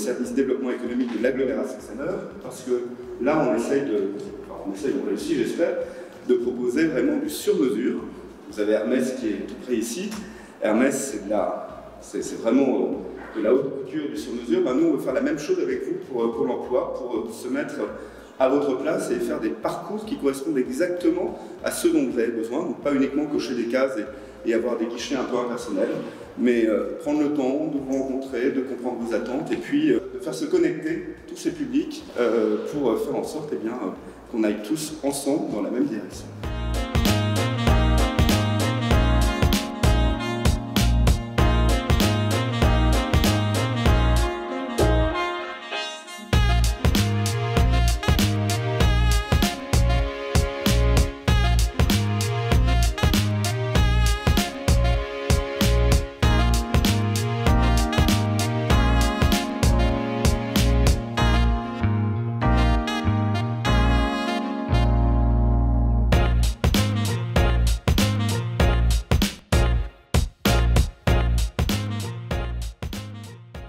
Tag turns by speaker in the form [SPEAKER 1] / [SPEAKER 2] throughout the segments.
[SPEAKER 1] service développement économique de l'agglomération Seine-Neuve, parce que là, on réussit, j'espère, de proposer vraiment du sur-mesure. Vous avez Hermès qui est tout près ici. Hermès, c'est vraiment de la haute couture, du sur-mesure. Ben, nous, on veut faire la même chose avec vous pour Pôle emploi, pour se mettre à votre place et faire des parcours qui correspondent exactement à ce dont vous avez besoin. Donc pas uniquement cocher des cases et avoir des guichets un peu impersonnels, mais prendre le temps de vous rencontrer, de comprendre vos attentes et puis de faire se connecter tous ces publics pour faire en sorte qu'on aille tous ensemble dans la même direction.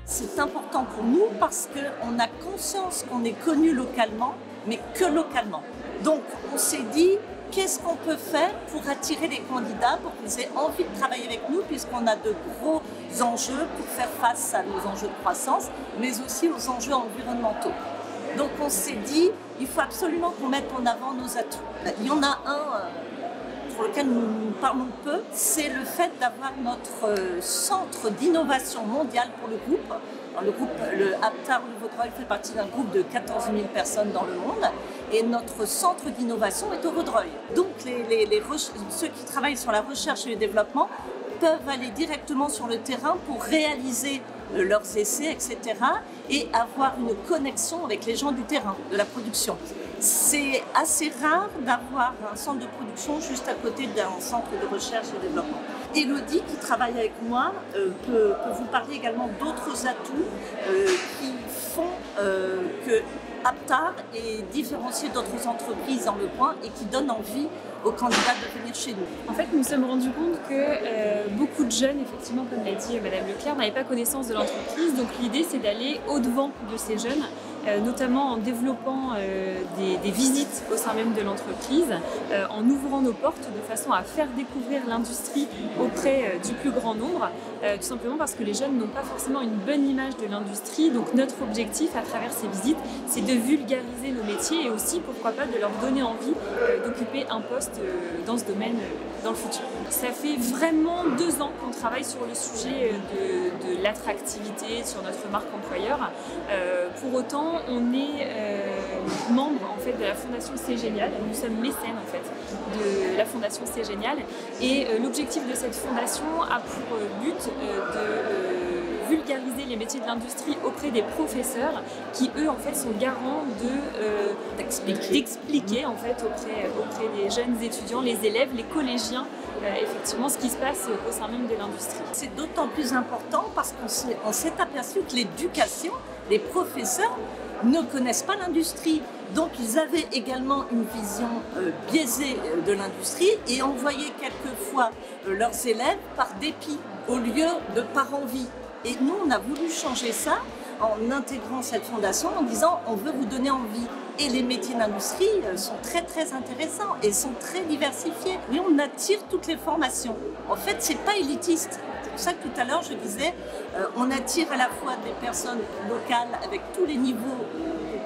[SPEAKER 2] C'est important pour nous parce qu'on a conscience qu'on est connu localement, mais que localement. Donc on s'est dit, qu'est-ce qu'on peut faire pour attirer les candidats, pour qu'ils aient envie de travailler avec nous, puisqu'on a de gros enjeux pour faire face à nos enjeux de croissance, mais aussi aux enjeux environnementaux. Donc on s'est dit, il faut absolument qu'on mette en avant nos atouts. Il y en a un pour lequel nous parlons peu, c'est le fait d'avoir notre centre d'innovation mondiale pour le groupe. Alors, le Aptar Le Vaudreuil fait partie d'un groupe de 14 000 personnes dans le monde et notre centre d'innovation est au Vaudreuil. Donc ceux qui travaillent sur la recherche et le développement peuvent aller directement sur le terrain pour réaliser leurs essais, etc. et avoir une connexion avec les gens du terrain, de la production. C'est assez rare d'avoir un centre de production juste à côté d'un centre de recherche et développement. Élodie, qui travaille avec moi, peut vous parler également d'autres atouts qui font que Aptar est différencié d'autres entreprises dans le coin et qui donnent envie aux candidats de venir chez nous.
[SPEAKER 3] En fait, nous nous sommes rendus compte que beaucoup de jeunes, effectivement, comme l'a dit Madame Leclerc, n'avaient pas connaissance de l'entreprise. Donc l'idée, c'est d'aller au-devant de ces jeunes, notamment en développant des visites au sein même de l'entreprise, en ouvrant nos portes de façon à faire découvrir l'industrie auprès du plus grand nombre, tout simplement parce que les jeunes n'ont pas forcément une bonne image de l'industrie. Donc notre objectif à travers ces visites, c'est de vulgariser nos métiers et aussi, pourquoi pas, de leur donner envie d'occuper un poste dans ce domaine dans le futur. Ça fait vraiment 2 ans qu'on travaille sur le sujet de l'attractivité, sur notre marque employeur. Pour autant, on est membre en fait de la Fondation C'est Génial. Nous sommes mécènes en fait de la Fondation C'est Génial. Et l'objectif de cette fondation a pour but de vulgariser les métiers de l'industrie auprès des professeurs qui, eux, en fait, sont garants d'expliquer en fait auprès des jeunes étudiants, les élèves, les collégiens, effectivement, ce qui se passe au sein même de l'industrie.
[SPEAKER 2] C'est d'autant plus important parce qu'on s'est aperçu que l'éducation, les professeurs ne connaissent pas l'industrie. Donc ils avaient également une vision biaisée de l'industrie et envoyaient quelquefois leurs élèves par dépit au lieu de par envie. Et nous, on a voulu changer ça en intégrant cette fondation, en disant on veut vous donner envie. Et les métiers d'industrie sont très très intéressants et sont très diversifiés. Mais on attire toutes les formations. En fait, c'est pas élitiste. C'est pour ça que tout à l'heure je disais, on attire à la fois des personnes locales avec tous les niveaux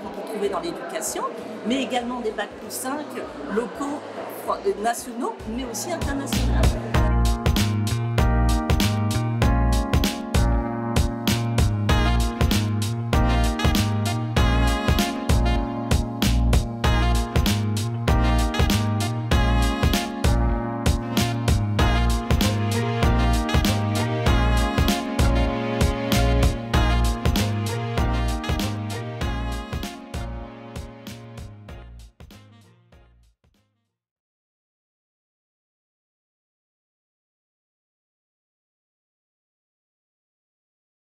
[SPEAKER 2] qu'on peut trouver dans l'éducation, mais également des bacs+5 locaux, nationaux, mais aussi internationaux.